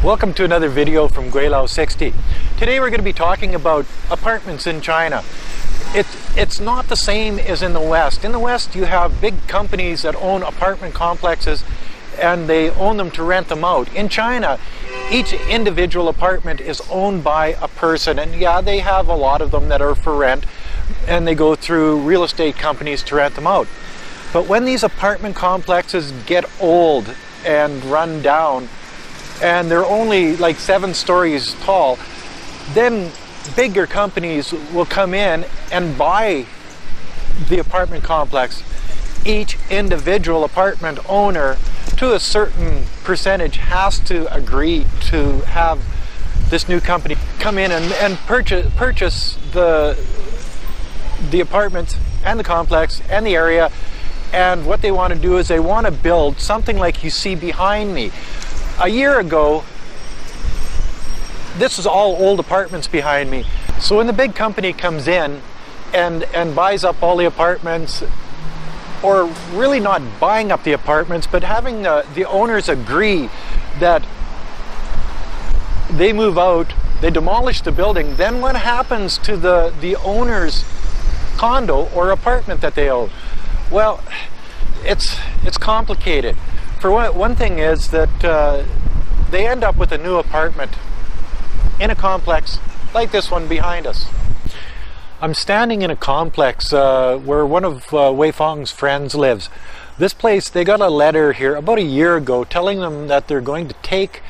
Welcome to another video from Gweilo 60. Today we're going to be talking about apartments in China. It's not the same as in the West. In the West you have big companies that own apartment complexes and they own them to rent them out. In China, each individual apartment is owned by a person, and yeah, they have a lot of them that are for rent and they go through real estate companies to rent them out. But when these apartment complexes get old and run down, and they're only like 7 stories tall, then bigger companies will come in and buy the apartment complex. Each individual apartment owner, to a certain percentage, has to agree to have this new company come in and purchase the apartments and the complex and the area. And what they want to do is they want to build something like you see behind me. A year ago, this is all old apartments behind me. So when the big company comes in and buys up all the apartments, or really not buying up the apartments, but having the owners agree that they move out, they demolish the building, then what happens to the owner's condo or apartment that they own? Well, it's complicated. For one thing is that they end up with a new apartment in a complex like this one behind us. I'm standing in a complex where one of Wei Feng's friends lives. This place, they got a letter here about a year ago telling them that they're going to take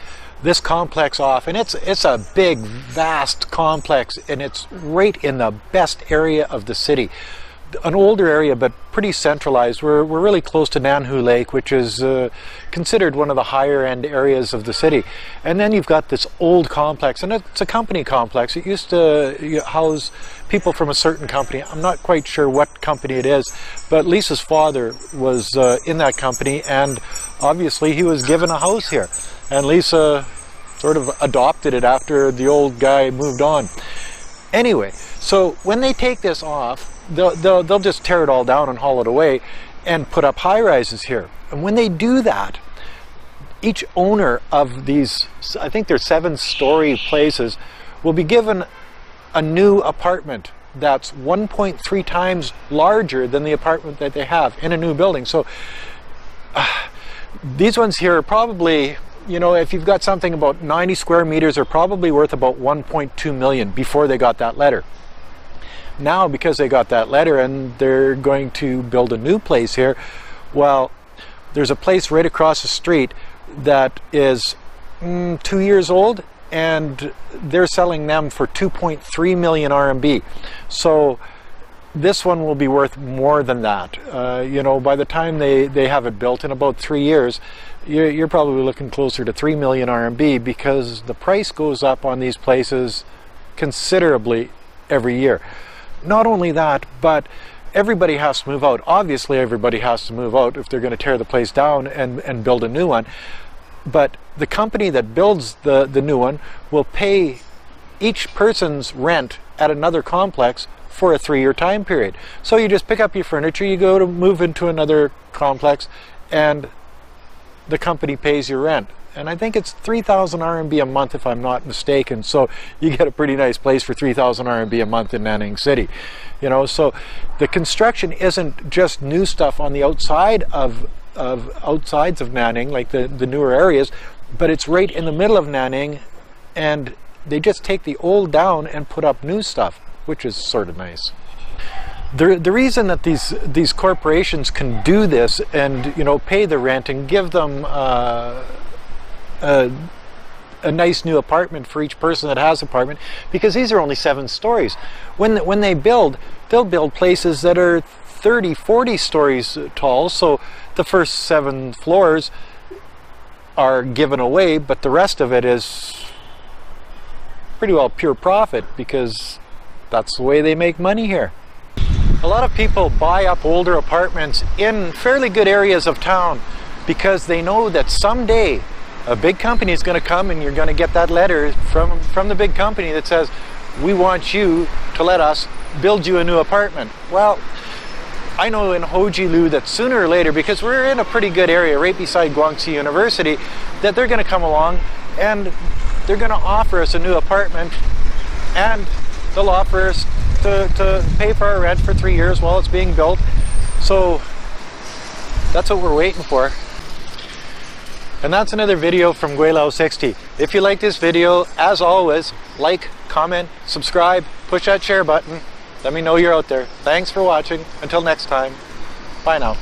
this complex off, and it's a big, vast complex, and it's right in the best area of the city. An older area, but pretty centralized. We're really close to Nanhu Lake, which is considered one of the higher end areas of the city. And then you've got this old complex, and it's a company complex. It used to house people from a certain company. I'm not quite sure what company it is, but Lisa's father was in that company, and obviously he was given a house here. And Lisa sort of adopted it after the old guy moved on. Anyway, so when they take this off, they'll just tear it all down and haul it away and put up high-rises here. And when they do that, each owner of these, I think they're 7-story places, will be given a new apartment that's 1.3 times larger than the apartment that they have in a new building. So these ones here are probably, you know, if you've got something about 90 square meters, are probably worth about 1.2 million before they got that letter. Now, because they got that letter and they're going to build a new place here, well, there's a place right across the street that is 2 years old, and they're selling them for 2.3 million RMB. So this one will be worth more than that. You know, by the time they have it built in about 3 years, you're probably looking closer to 3 million RMB, because the price goes up on these places considerably every year. Not only that, but everybody has to move out. Obviously, everybody has to move out if they're going to tear the place down and build a new one. But the company that builds the new one will pay each person's rent at another complex for a 3-year time period. So you just pick up your furniture, you go to move into another complex, and the company pays your rent. And I think it's 3,000 RMB a month, if I'm not mistaken. So you get a pretty nice place for 3,000 RMB a month in Nanning City. You know, so the construction isn't just new stuff on the outside of outsides of Nanning, like the newer areas, but it's right in the middle of Nanning, and they just take the old down and put up new stuff, which is sort of nice. The reason that these corporations can do this and, you know, pay the rent and give them a nice new apartment for each person that has an apartment, because these are only 7 stories. When they build, they'll build places that are 30, 40 stories tall, so the first 7 floors are given away, but the rest of it is pretty well pure profit, because that's the way they make money here. A lot of people buy up older apartments in fairly good areas of town because they know that someday a big company is going to come and you're going to get that letter from the big company that says, we want you to let us build you a new apartment. Well, I know in Hojilu that sooner or later, because we're in a pretty good area right beside Guangxi University, that they're going to come along and they're going to offer us a new apartment, and they'll offer us to pay for our rent for 3 years while it's being built. So that's what we're waiting for. And that's another video from Gweilo 60. If you like this video, as always, like, comment, subscribe, push that share button. Let me know you're out there. Thanks for watching. Until next time, bye now.